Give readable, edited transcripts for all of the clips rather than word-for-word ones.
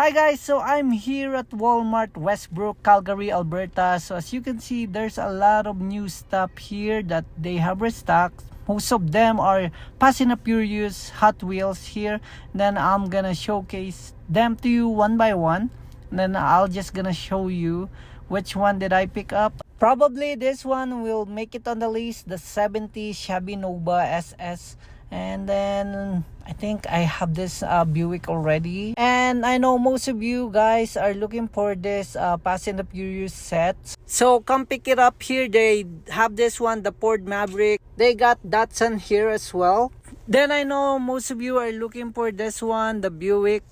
Hi guys, so I'm here at Walmart Westbrook, Calgary, Alberta. So as you can see, there's a lot of new stuff here that they have restocked. Most of them are Fast and Furious Hot Wheels here. Then I'm gonna showcase them to you one by one. And then I'll just gonna show you which one did I pick up. Probably this one will make it on the list, the 70 Shelby Nova SS. And then I think I have this Buick already, and I know most of you guys are looking for this Fast and the Furious set, so come pick it up here. They have this one, the Ford Maverick. They got Datsun here as well. Then I know most of you are looking for this one, the Buick.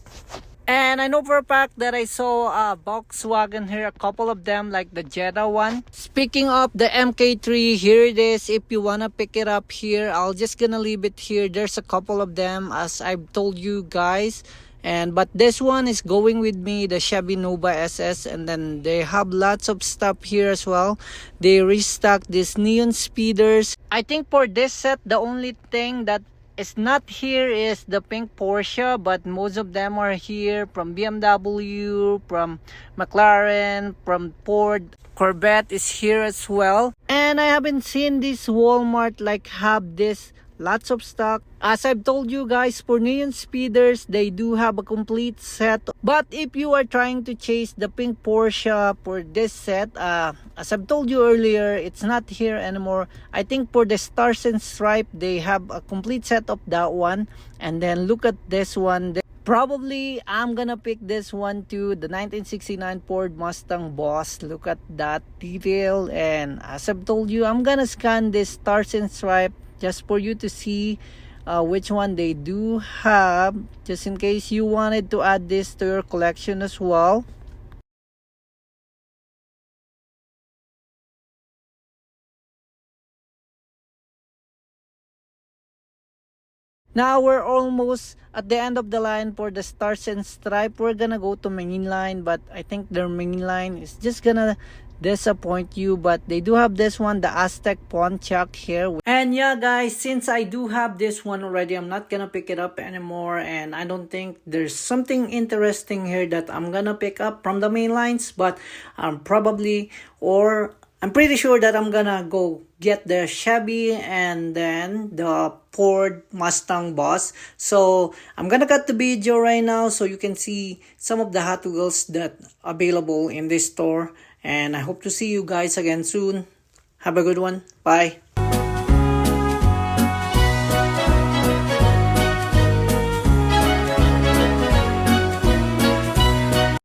And I know for a fact that I saw Volkswagen here, a couple of them, like the Jetta one. Speaking of the MK3, here it is. If you wanna pick it up here, I'll just gonna leave it here. There's a couple of them, as I've told you guys. But this one is going with me, the Shelby Nova SS. And then they have lots of stuff here as well. They restocked these neon speeders. I think for this set, the only thing that it's not here is the pink Porsche, but most of them are here, from BMW, from McLaren, from Ford. Corvette is here as well. And I haven't seen this Walmart like have this lots of stock. As I've told you guys, for neon speeders, they do have a complete set. But if you are trying to chase the pink Porsche for this set, as I've told you earlier, it's not here anymore. I think for the Stars and Stripes, they have a complete set of that one. And then look at this one. Probably I'm gonna pick this one too, the 1969 Ford Mustang Boss. Look at that detail. And as I've told you, I'm gonna scan this Stars and Stripes just for you to see which one they do have, just in case you wanted to add this to your collection as well. Now we're almost at the end of the line for the Stars and Stripes. We're gonna go to main line, but I think their main line is just gonna disappoint you. But they do have this one, the Aztec Pontiac here. And yeah guys, since I do have this one already, I'm not gonna pick it up anymore. And I don't think there's something interesting here that I'm gonna pick up from the main lines. But I'm pretty sure that I'm gonna go get the Chevy and then the Ford Mustang Boss. So I'm gonna cut the video right now so you can see some of the Hot Wheels that available in this store. And I hope to see you guys again soon. Have a good one. Bye.